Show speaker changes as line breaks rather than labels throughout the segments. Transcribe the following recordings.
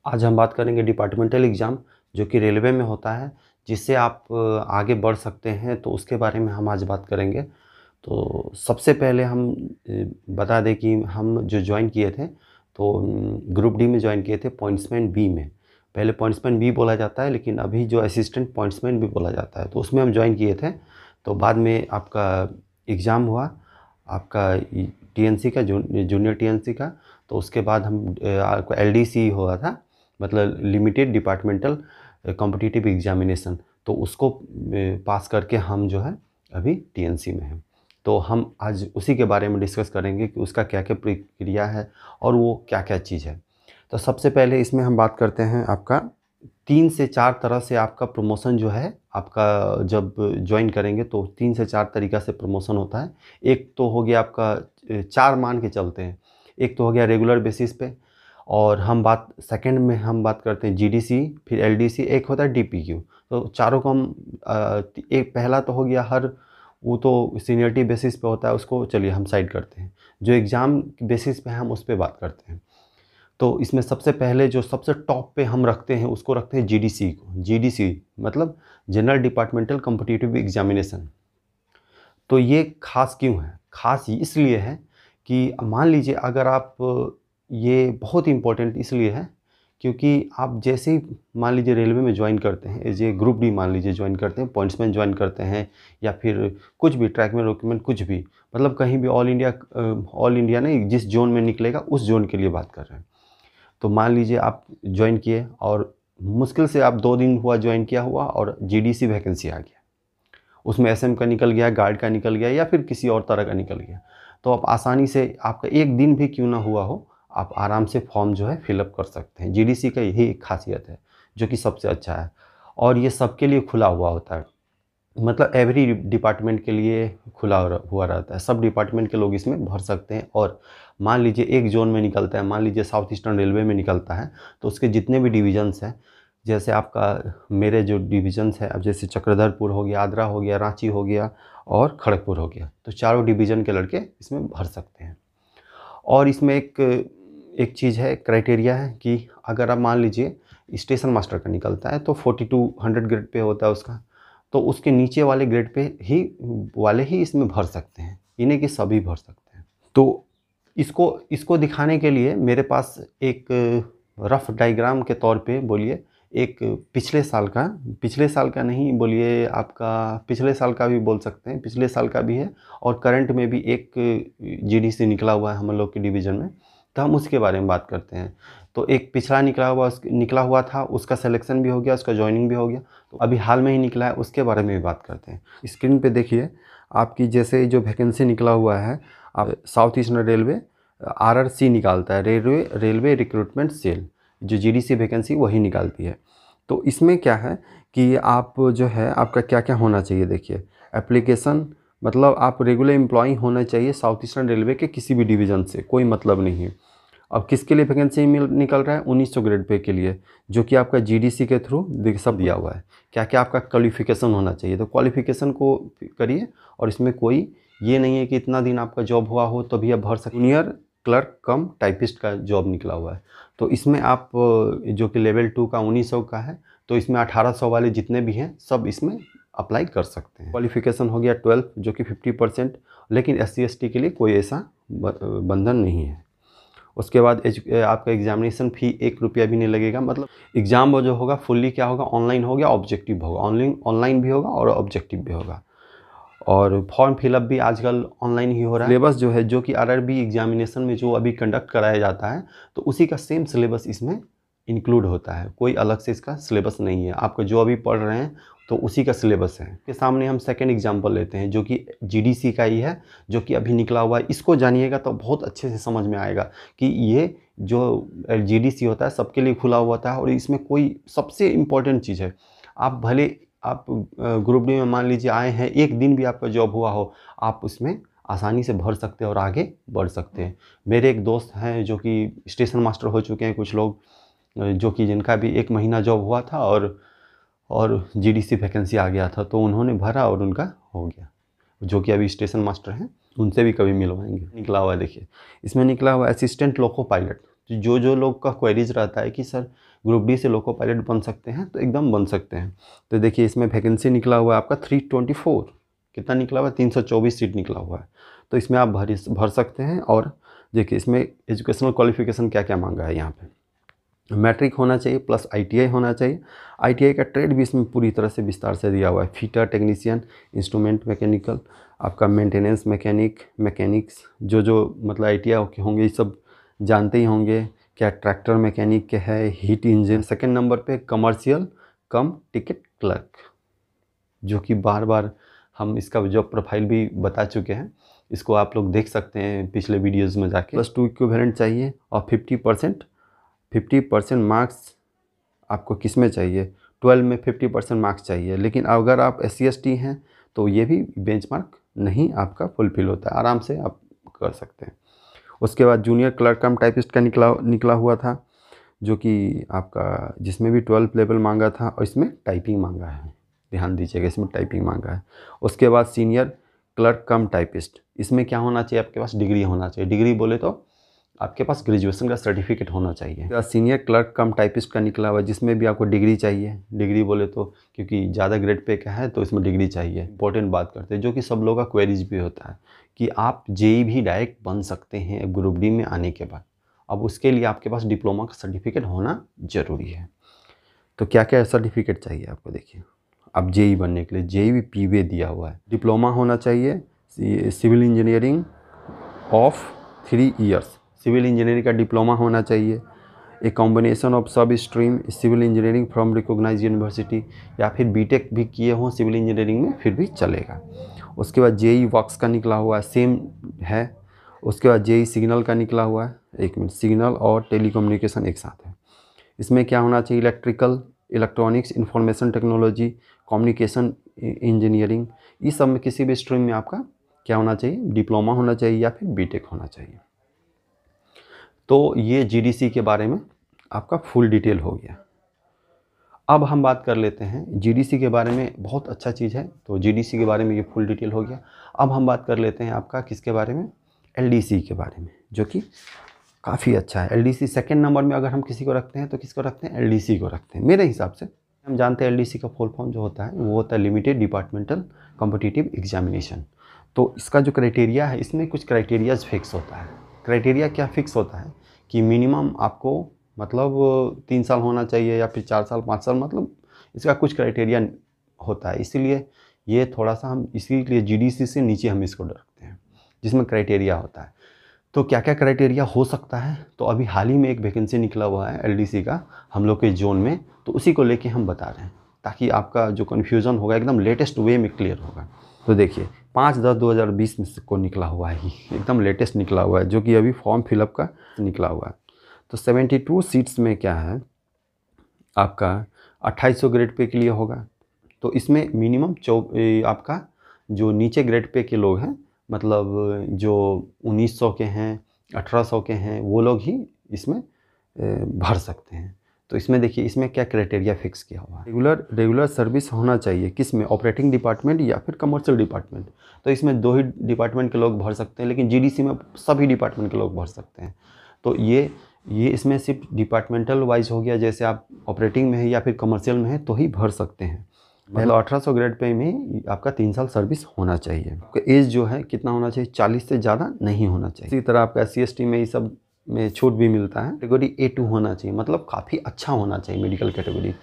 आज हम बात करेंगे डिपार्टमेंटल एग्ज़ाम जो कि रेलवे में होता है, जिससे आप आगे बढ़ सकते हैं, तो उसके बारे में हम आज बात करेंगे। तो सबसे पहले हम बता दें कि हम जो जॉइन किए थे, तो ग्रुप डी में जॉइन किए थे पॉइंट्समैन बी में। पहले पॉइंट्समैन बी बोला जाता है, लेकिन अभी जो असिस्टेंट पॉइंट्समैन भी बोला जाता है, तो उसमें हम जॉइन किए थे। तो बाद में आपका एग्ज़ाम हुआ, आपका टीएनसी का, जूनियर टीएनसी का। तो उसके बाद हम आपको एलडीसी हुआ था, मतलब लिमिटेड डिपार्टमेंटल कॉम्पिटिटिव एग्जामिनेशन। तो उसको पास करके हम जो है अभी टीएनसी में हैं। तो हम आज उसी के बारे में डिस्कस करेंगे कि उसका क्या क्या प्रक्रिया है और वो क्या क्या चीज़ है। तो सबसे पहले इसमें हम बात करते हैं, आपका 3 से 4 तरह से आपका प्रमोशन जो है, आपका जब ज्वाइन करेंगे तो 3 से 4 तरीक़ा से प्रमोशन होता है। एक तो हो गया आपका 4 मान के चलते हैं। एक तो हो गया रेगुलर बेसिस पे, और हम बात सेकंड में हम बात करते हैं जीडीसी, फिर एलडीसी, एक होता है डीपीक्यू। तो चारों को हम एक पहला तो हो गया वो तो सीनियरिटी बेसिस पे होता है, उसको चलिए हम साइड करते हैं। जो एग्ज़ाम बेसिस पे हम उस पर बात करते हैं। तो इसमें सबसे पहले जो सबसे टॉप पे हम रखते हैं, उसको रखते हैं जीडीसी को। जीडीसी मतलब जनरल डिपार्टमेंटल कॉम्पिटिटिव एग्जामिनेशन। तो ये खास क्यों है? खास इसलिए है कि मान लीजिए अगर आप, ये बहुत इम्पोर्टेंट इसलिए है क्योंकि आप जैसे ही मान लीजिए रेलवे में ज्वाइन करते हैं, एज ए ग्रुप डी मान लीजिए ज्वाइन करते हैं, पॉइंट्समैन ज्वाइन करते हैं, या फिर कुछ भी ट्रैकमैन वोकमैन कुछ भी, मतलब कहीं भी ऑल इंडिया नहीं, जिस जोन में निकलेगा उस जोन के लिए बात कर रहे हैं। तो मान लीजिए आप ज्वाइन किए और मुश्किल से आप 2 दिन हुआ ज्वाइन किया हुआ और जीडीसी वैकेंसी आ गया, उसमें एसएम का निकल गया, गार्ड का निकल गया, या फिर किसी और तरह का निकल गया। तो आप आसानी से, आपका एक दिन भी क्यों ना हुआ हो, आप आराम से फॉर्म जो है फिलअप कर सकते हैं। जीडीसी का यही एक खासियत है जो कि सबसे अच्छा है, और ये सबके लिए खुला हुआ होता है, मतलब एवरी डिपार्टमेंट के लिए खुला हुआ रहता है। सब डिपार्टमेंट के लोग इसमें भर सकते हैं। और मान लीजिए एक जोन में निकलता है, मान लीजिए साउथ ईस्टर्न रेलवे में निकलता है, तो उसके जितने भी डिवीजन्स हैं, जैसे आपका मेरे जो डिवीजन्स हैं, अब जैसे चक्रधरपुर हो गया, आद्रा हो गया, रांची हो गया और खड़गपुर हो गया, तो चारों डिवीज़न के लड़के इसमें भर सकते हैं। और इसमें एक चीज़ है, क्राइटेरिया है कि अगर आप मान लीजिए स्टेशन मास्टर का निकलता है तो 4200 ग्रेड पे होता है उसका, तो उसके नीचे वाले ग्रेड पे ही इसमें भर सकते हैं, इन्हें कि सभी भर सकते हैं। तो इसको दिखाने के लिए मेरे पास एक रफ डायग्राम के तौर पे बोलिए, एक पिछले साल का नहीं बोलिए, आपका पिछले साल का भी बोल सकते हैं, पिछले साल का भी है, और करंट में भी एक जीडीसी निकला हुआ है हम लोग के डिवीज़न में, तो हम उसके बारे में बात करते हैं। तो एक पिछला निकला हुआ था, उसका सिलेक्शन भी हो गया, उसका जॉइनिंग भी हो गया। तो अभी हाल में ही निकला है, उसके बारे में भी बात करते हैं। स्क्रीन पे देखिए आपकी, जैसे जो वैकेंसी निकला हुआ है, आप साउथ ईस्टर्न रेलवे आरआरसी निकालता है, रेलवे रिक्रूटमेंट सेल, जो जीडीसी वैकेंसी वही निकालती है। तो इसमें क्या है कि आप जो है, आपका क्या क्या होना चाहिए, देखिए एप्लीकेशन, मतलब आप रेगुलर एम्प्लॉई होना चाहिए साउथ ईस्टर्न रेलवे के किसी भी डिवीज़न से, कोई मतलब नहीं है। अब किसके लिए वैकेंसी निकल रहा है? 1900 ग्रेड पे के लिए, जो कि आपका जीडीसी के थ्रू सब दिया हुआ है। क्या क्या आपका क्वालिफिकेशन होना चाहिए, तो क्वालिफिकेशन को करिए। और इसमें कोई ये नहीं है कि इतना दिन आपका जॉब हुआ हो तभी आप भर सकते। जूनियर क्लर्क कम टाइपिस्ट का जॉब निकला हुआ है, तो इसमें आप जो कि लेवल 2 का 1900 का है, तो इसमें 1800 वाले जितने भी हैं सब इसमें अप्लाई कर सकते हैं। क्वालिफिकेशन हो गया 12 जो कि 50%, लेकिन SC/ST के लिए कोई ऐसा बंधन नहीं है। उसके बाद आपका एग्जामिनेशन फ़ी 1 रुपया भी नहीं लगेगा, मतलब एग्ज़ाम वो जो होगा फुल्ली क्या होगा, ऑनलाइन हो गया, ऑब्जेक्टिव होगा, ऑनलाइन भी होगा और ऑब्जेक्टिव भी होगा। और फॉर्म फिलअप भी आजकल ऑनलाइन ही हो रहा है। सिलेबस जो है, जो कि आरआरबी एग्जामिनेशन में जो अभी कंडक्ट कराया जाता है, तो उसी का सेम सिलेबस इसमें इंक्लूड होता है, कोई अलग से इसका सिलेबस नहीं है। आपको जो अभी पढ़ रहे हैं तो उसी का सिलेबस है। के सामने हम सेकंड एग्जांपल लेते हैं, जो कि जीडीसी का ही है, जो कि अभी निकला हुआ है। इसको जानिएगा तो बहुत अच्छे से समझ में आएगा कि ये जो जीडीसी होता है सबके लिए खुला हुआ होता है, और इसमें कोई सबसे इम्पोर्टेंट चीज़ है, आप भले आप ग्रुप डी में मान लीजिए आए हैं, एक दिन भी आपका जॉब हुआ हो, आप उसमें आसानी से भर सकते हैं और आगे बढ़ सकते हैं। मेरे एक दोस्त हैं जो कि स्टेशन मास्टर हो चुके हैं, कुछ लोग जो कि जिनका भी 1 महीना जॉब हुआ था और जीडीसी वैकेंसी आ गया था, तो उन्होंने भरा और उनका हो गया, जो कि अभी स्टेशन मास्टर हैं, उनसे भी कभी मिलवाएंगे। निकला हुआ है देखिए, इसमें निकला हुआ असिस्टेंट लोको पायलट, तो जो जो लोग का क्वेरीज रहता है कि सर ग्रुप डी से लोको पायलट बन सकते हैं, तो एकदम बन सकते हैं। तो देखिए इसमें वैकेंसी निकला हुआ है आपका 324, कितना निकला हुआ है, 324 सीट निकला हुआ है। तो इसमें आप भर सकते हैं। और देखिए इसमें एजुकेशनल क्वालिफिकेशन क्या क्या मांगा है यहाँ पे, मैट्रिक होना चाहिए प्लस ITI होना चाहिए। ITI का ट्रेड भी इसमें पूरी तरह से विस्तार से दिया हुआ है, फिटर, टेक्नीशियन, इंस्ट्रूमेंट मैकेनिकल, आपका मेंटेनेंस मैकेनिक, मैकेनिक्स, जो मतलब ITI के होंगे ये सब जानते ही होंगे। क्या ट्रैक्टर मैकेनिक के है, हीट इंजन। सेकंड नंबर पे कमर्शियल कम टिकट क्लर्क, जो कि बार बार हम इसका जॉब प्रोफाइल भी बता चुके हैं, इसको आप लोग देख सकते हैं पिछले वीडियोस में जाके। +2 इक्विवेलेंट चाहिए और 50% मार्क्स आपको किस में चाहिए, 12 में 50% मार्क्स चाहिए। लेकिन अगर आप SC/ST हैं तो ये भी बेंचमार्क नहीं आपका फुलफिल होता है, आराम से आप कर सकते हैं। उसके बाद जूनियर क्लर्क कम टाइपिस्ट का निकला हुआ था, जो कि आपका जिसमें भी 12 लेवल मांगा था और इसमें टाइपिंग मांगा है, ध्यान दीजिएगा इसमें टाइपिंग मांगा है। उसके बाद सीनियर क्लर्क कम टाइपिस्ट, इसमें क्या होना चाहिए, आपके पास डिग्री होना चाहिए। डिग्री बोले तो आपके पास ग्रेजुएशन का सर्टिफिकेट होना चाहिए। सीनियर क्लर्क कम टाइपिस्ट का निकला हुआ, जिसमें भी आपको डिग्री चाहिए। डिग्री बोले तो क्योंकि ज़्यादा ग्रेड पे का है तो इसमें डिग्री चाहिए। इंपॉर्टेंट बात करते हैं जो कि सब लोगों का क्वेरीज भी होता है कि आप JEE भी डायरेक्ट बन सकते हैं ग्रुप डी में आने के बाद। अब उसके लिए आपके पास डिप्लोमा का सर्टिफिकेट होना ज़रूरी है। तो क्या क्या सर्टिफिकेट चाहिए आपको, देखिए अब JEE बनने के लिए JEE PBA दिया हुआ है। डिप्लोमा होना चाहिए civil engineering of 3 years, civil engineering का डिप्लोमा होना चाहिए। A combination of sub stream civil engineering from recognised university, या फिर BTech भी किए हों सिविल इंजीनियरिंग में फिर भी चलेगा। उसके बाद JEE वर्क्स का निकला हुआ है, सेम है। उसके बाद JEE सिग्नल का निकला हुआ है, एक मिनट, सिग्नल और टेलीकम्युनिकेशन एक साथ है। इसमें क्या होना चाहिए, electrical, electronics, information technology, communication engineering, इस सब में किसी भी स्ट्रीम में आपका क्या होना चाहिए, डिप्लोमा होना चाहिए या फिर BTech होना चाहिए। तो ये GDC के बारे में आपका फुल डिटेल हो गया। अब हम बात कर लेते हैं GDC के बारे में, बहुत अच्छा चीज़ है। तो GDC के बारे में ये फुल डिटेल हो गया। अब हम बात कर लेते हैं आपका किसके बारे में, LDC के बारे में, जो कि काफ़ी अच्छा है। LDC सेकंड नंबर में अगर हम किसी को रखते हैं तो किसको रखते हैं, LDC को रखते हैं मेरे हिसाब से। हम जानते हैं LDC का फुल फॉर्म जो होता है वो होता है लिमिटेड डिपार्टमेंटल कॉम्पिटिटिव एग्जामिनेशन। तो इसका जो क्राइटेरिया है, इसमें कुछ क्राइटेरियाज फिक्स होता है। क्राइटेरिया क्या फिक्स होता है कि मिनिमम आपको मतलब 3 साल होना चाहिए या फिर 4 साल 5 साल, मतलब इसका कुछ क्राइटेरिया होता है। इसीलिए ये थोड़ा सा हम इसीलिए GDC से नीचे हम इसको रखते हैं, जिसमें क्राइटेरिया होता है। तो क्या क्या क्राइटेरिया हो सकता है, तो अभी हाल ही में एक वैकेंसी निकला हुआ है LDC का हम लोग के जोन में, तो उसी को लेके हम बता रहे हैं ताकि आपका जो कन्फ्यूज़न होगा एकदम लेटेस्ट वे में क्लियर होगा। तो देखिए 5/10/2020 में को निकला हुआ है, एकदम लेटेस्ट निकला हुआ है, जो कि अभी फॉर्म फिलअप का निकला हुआ है। तो 72 सीट्स में क्या है आपका 2800 ग्रेड पे के लिए होगा। तो इसमें मिनिमम आपका जो नीचे ग्रेड पे के लोग हैं, मतलब जो 1900 के हैं, 1800 के हैं, वो लोग ही इसमें भर सकते हैं। तो इसमें देखिए इसमें क्या क्राइटेरिया फिक्स किया हुआ है, रेगुलर सर्विस होना चाहिए, किस में, ऑपरेटिंग डिपार्टमेंट या फिर कमर्शियल डिपार्टमेंट। तो इसमें 2 ही डिपार्टमेंट के लोग भर सकते हैं, लेकिन GDC में सभी डिपार्टमेंट के लोग भर सकते हैं। तो ये इसमें सिर्फ डिपार्टमेंटल वाइज हो गया, जैसे आप ऑपरेटिंग में है या फिर कमर्शियल में है तो ही भर सकते हैं। मतलब 1800 ग्रेड पे में आपका 3 साल सर्विस होना चाहिए। आपका एज जो है कितना होना चाहिए, 40 से ज़्यादा नहीं होना चाहिए। इसी तरह आपका SC/ST में ये सब में छूट भी मिलता है। कैटेगरी A2 होना चाहिए, मतलब काफ़ी अच्छा होना चाहिए मेडिकल कैटेगरी।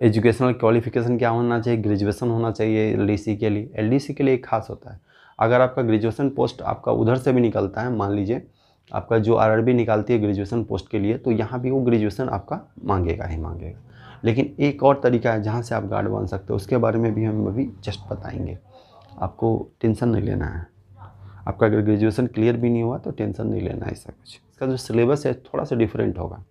एजुकेशनल क्वालिफिकेशन क्या होना चाहिए, ग्रेजुएशन होना चाहिए LDC के लिए। LDC के लिए एक खास होता है, अगर आपका ग्रेजुएशन पोस्ट आपका उधर से भी निकलता है, मान लीजिए आपका जो RRB निकालती है ग्रेजुएशन पोस्ट के लिए, तो यहाँ भी वो ग्रेजुएशन आपका मांगेगा ही मांगेगा। लेकिन एक और तरीका है जहाँ से आप गार्ड बन सकते हो, उसके बारे में भी हम अभी जस्ट बताएंगे। आपको टेंशन नहीं लेना है, आपका अगर ग्रेजुएशन क्लियर भी नहीं हुआ तो टेंशन नहीं लेना है ऐसा कुछ। इसका जो सिलेबस है थोड़ा सा डिफरेंट होगा।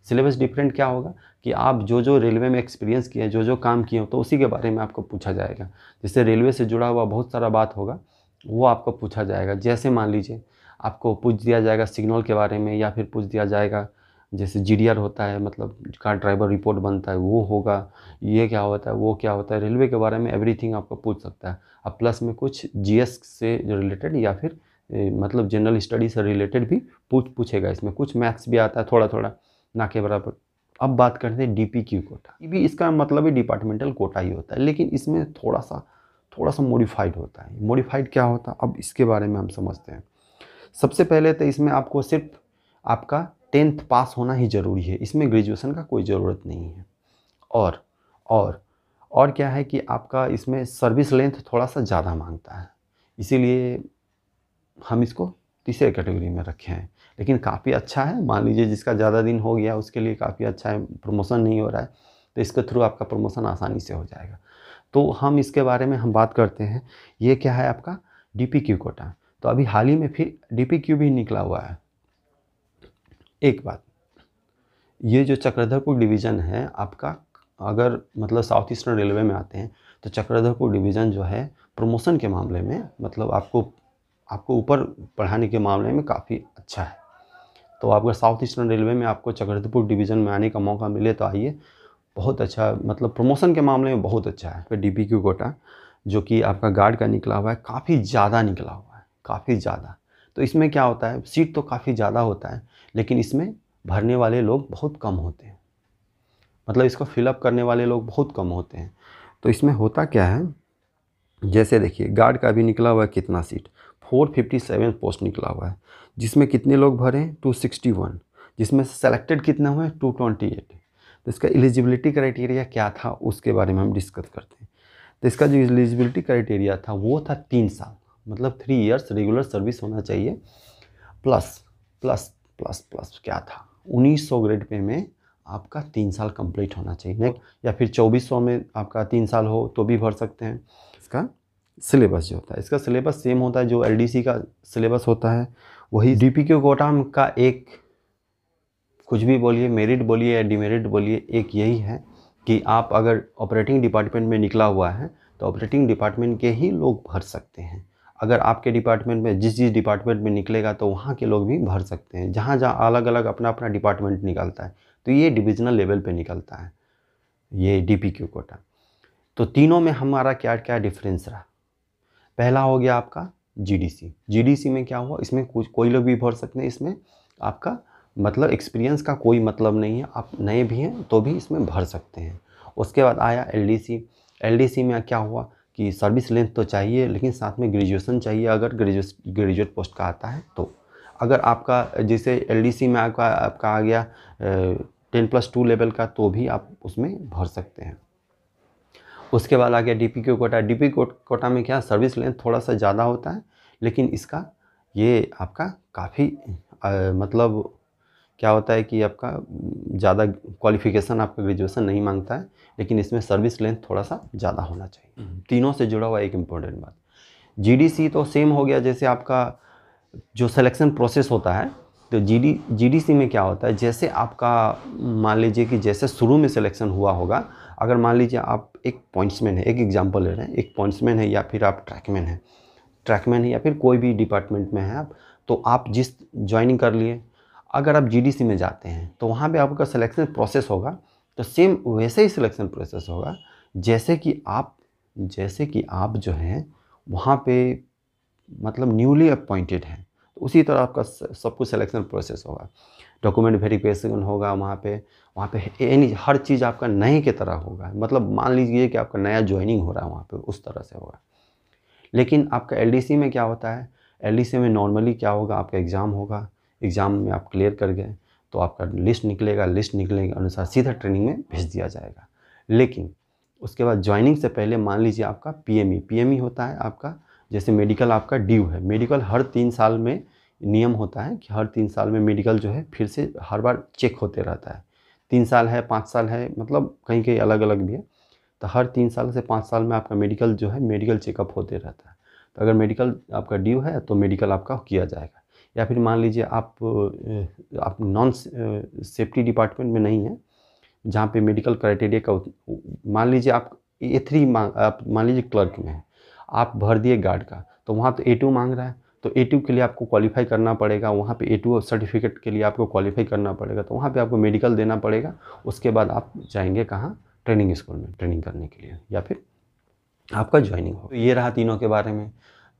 सिलेबस डिफरेंट क्या होगा कि आप जो रेलवे में एक्सपीरियंस किए, जो काम किए हो, तो उसी के बारे में आपको पूछा जाएगा। जैसे रेलवे से जुड़ा हुआ बहुत सारा बात होगा वो आपको पूछा जाएगा। जैसे मान लीजिए आपको पूछ दिया जाएगा सिग्नल के बारे में, या फिर पूछ दिया जाएगा जैसे GDR होता है, मतलब कार ड्राइवर रिपोर्ट बनता है, वो होगा, ये क्या होता है, वो क्या होता है, रेलवे के बारे में एवरीथिंग आपको पूछ सकता है। अब प्लस में कुछ GS से रिलेटेड या फिर मतलब जनरल स्टडी से रिलेटेड भी पूछेगा। इसमें कुछ मैथ्स भी आता है थोड़ा थोड़ा, ना के बराबर। अब बात करते हैं DPQ कोटा। ये भी इसका मतलब ही डिपार्टमेंटल कोटा ही होता है, लेकिन इसमें थोड़ा सा मॉडिफाइड होता है। मॉडिफाइड क्या होता है, अब इसके बारे में हम समझते हैं। सबसे पहले तो इसमें आपको सिर्फ आपका 10th पास होना ही ज़रूरी है, इसमें ग्रेजुएशन का कोई ज़रूरत नहीं है। और क्या है कि आपका इसमें सर्विस लेंथ थोड़ा सा ज़्यादा मांगता है, इसीलिए हम इसको तीसरे कैटेगरी में रखे हैं। लेकिन काफ़ी अच्छा है, मान लीजिए जिसका ज़्यादा दिन हो गया उसके लिए काफ़ी अच्छा है, प्रमोशन नहीं हो रहा है तो इसके थ्रू आपका प्रमोशन आसानी से हो जाएगा। तो हम इसके बारे में हम बात करते हैं। ये क्या है आपका DPQ कोटा। तो अभी हाल ही में फिर DPQ भी निकला हुआ है। एक बात, ये जो चक्रधरपुर डिवीज़न है आपका, अगर मतलब साउथ ईस्टर्न रेलवे में आते हैं तो चक्रधरपुर डिवीज़न जो है प्रमोशन के मामले में, मतलब आपको ऊपर बढ़ाने के मामले में काफ़ी अच्छा है। तो अगर साउथ ईस्टर्न रेलवे में आपको चक्रधरपुर डिवीज़न में आने का मौका मिले तो आइए, बहुत अच्छा, मतलब प्रमोशन के मामले में बहुत अच्छा है। फिर DPQ कोटा जो कि आपका गार्ड का निकला हुआ है, काफ़ी ज़्यादा निकला हुआ है, काफ़ी ज़्यादा। तो इसमें क्या होता है, सीट तो काफ़ी ज़्यादा होता है लेकिन इसमें भरने वाले लोग बहुत कम होते हैं, मतलब इसको फिलअप करने वाले लोग बहुत कम होते हैं। तो इसमें होता क्या है, जैसे देखिए गार्ड का भी निकला हुआ है कितना सीट, 457 पोस्ट निकला हुआ है, जिसमें कितने लोग भरे, 261, जिसमें से सेलेक्टेड कितना हुआ है, 228। तो इसका एलिजिबिलिटी क्राइटेरिया क्या था उसके बारे में हम डिस्कस करते हैं। तो इसका जो एलिजिबिलिटी क्राइटेरिया था वो था 3 साल, मतलब 3 इयर्स रेगुलर सर्विस होना चाहिए, प्लस प्लस प्लस प्लस क्या था, 1900 ग्रेड पे में आपका 3 साल कंप्लीट होना चाहिए, या फिर 2400 में आपका 3 साल हो तो भी भर सकते हैं। इसका सिलेबस जो होता है, इसका सिलेबस सेम होता है जो LDC का सिलेबस होता है, वही DPQ कोटा का एक, कुछ भी बोलिए, मेरिट बोलिए या डिमेरिट बोलिए, एक यही है कि आप अगर ऑपरेटिंग डिपार्टमेंट में निकला हुआ है तो ऑपरेटिंग डिपार्टमेंट के ही लोग भर सकते हैं। अगर आपके डिपार्टमेंट में जिस डिपार्टमेंट में निकलेगा तो वहाँ के लोग भी भर सकते हैं। जहाँ जहाँ अलग अलग अपना अपना डिपार्टमेंट निकलता है, तो ये डिविजनल लेवल पे निकलता है ये DPQ कोटा। तो तीनों में हमारा क्या क्या डिफरेंस रहा। पहला हो गया आपका GDC में क्या हुआ, इसमें कोई लोग भी भर सकते हैं, इसमें आपका मतलब एक्सपीरियंस का कोई मतलब नहीं है, आप नए भी हैं तो भी इसमें भर सकते हैं। उसके बाद आया LDC में क्या हुआ कि सर्विस लेंथ तो चाहिए लेकिन साथ में ग्रेजुएशन चाहिए, अगर ग्रेजुएट पोस्ट का आता है तो। अगर आपका जैसे LDC में आपका आ गया 10+2 लेवल का, तो भी आप उसमें भर सकते हैं। उसके बाद आ गया DPQ कोटा। DPQ कोटा में क्या, सर्विस लेंथ थोड़ा सा ज़्यादा होता है, लेकिन इसका ये आपका काफ़ी मतलब क्या होता है कि आपका ज़्यादा क्वालिफ़िकेशन आपका ग्रेजुएशन नहीं मांगता है, लेकिन इसमें सर्विस लेंथ थोड़ा सा ज़्यादा होना चाहिए। तीनों से जुड़ा हुआ एक इम्पॉर्टेंट बात। GDC तो सेम हो गया, जैसे आपका जो सिलेक्शन प्रोसेस होता है, तो GDC में क्या होता है, जैसे आपका मान लीजिए कि जैसे शुरू में सिलेक्शन हुआ होगा, अगर मान लीजिए आप एक पॉइंट्समैन है, एक एग्जांपल ले रहे हैं, एक पॉइंट्समैन है या फिर आप ट्रैकमैन है या फिर कोई भी डिपार्टमेंट में है आप, तो आप जिस ज्वाइनिंग कर लिए, अगर आप GDC में जाते हैं तो वहाँ पे आपका सिलेक्शन प्रोसेस होगा, तो सेम वैसे ही सिलेक्शन प्रोसेस होगा जैसे कि आप जो हैं वहाँ पे मतलब न्यूली अपॉइंटेड हैं, तो उसी तरह आपका सब कुछ सिलेक्शन प्रोसेस होगा। डॉक्यूमेंट वेरिफिकेशन होगा वहाँ पे यानी हर चीज़ आपका नए की तरह होगा, मतलब मान लीजिए कि आपका नया ज्वाइनिंग हो रहा है वहाँ पे, उस तरह से होगा। लेकिन आपका LDC में क्या होता है, LDC में नॉर्मली क्या होगा, आपका एग्ज़ाम होगा, एग्ज़ाम में आप क्लियर कर गए तो आपका लिस्ट निकलेगा के अनुसार सीधा ट्रेनिंग में भेज दिया जाएगा। लेकिन उसके बाद ज्वाइनिंग से पहले मान लीजिए आपका PME होता है आपका, जैसे मेडिकल आपका ड्यू है, मेडिकल हर 3 साल में नियम होता है कि हर 3 साल में मेडिकल जो है फिर से हर बार चेक होते रहता है। 3 साल है, 5 साल है, मतलब कहीं कहीं अलग अलग भी है। तो हर 3 साल से 5 साल में आपका मेडिकल जो है, मेडिकल चेकअप होते रहता है। तो अगर मेडिकल आपका ड्यू है तो मेडिकल आपका किया जाएगा। या फिर मान लीजिए आप नॉन सेफ्टी डिपार्टमेंट में नहीं है, जहाँ पे मेडिकल क्राइटेरिया का मान लीजिए आप A3 आप मान लीजिए क्लर्क में है, आप भर दिए गार्ड का, तो वहाँ तो A2 मांग रहा है, तो A2 के लिए आपको क्वालिफाई करना पड़ेगा, वहाँ पे A2 सर्टिफिकेट के लिए आपको क्वालिफाई करना पड़ेगा, तो वहाँ पे आपको मेडिकल देना पड़ेगा। उसके बाद आप जाएंगे कहाँ, ट्रेनिंग स्कूल में ट्रेनिंग करने के लिए, या फिर आपका ज्वाइनिंग हो। तो ये रहा तीनों के बारे में।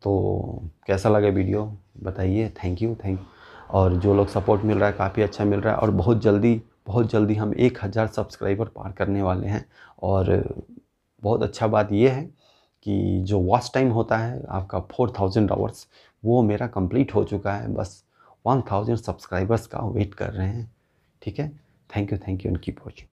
तो कैसा लगा वीडियो बताइए। Thank you. और जो लोग सपोर्ट मिल रहा है काफ़ी अच्छा मिल रहा है, और बहुत जल्दी हम 1000 सब्सक्राइबर पार करने वाले हैं। और बहुत अच्छा बात ये है कि जो वॉच टाइम होता है आपका 4000 आवर्स, वो मेरा कंप्लीट हो चुका है। बस 1000 सब्सक्राइबर्स का वेट कर रहे हैं। ठीक है। Thank you and keep watching.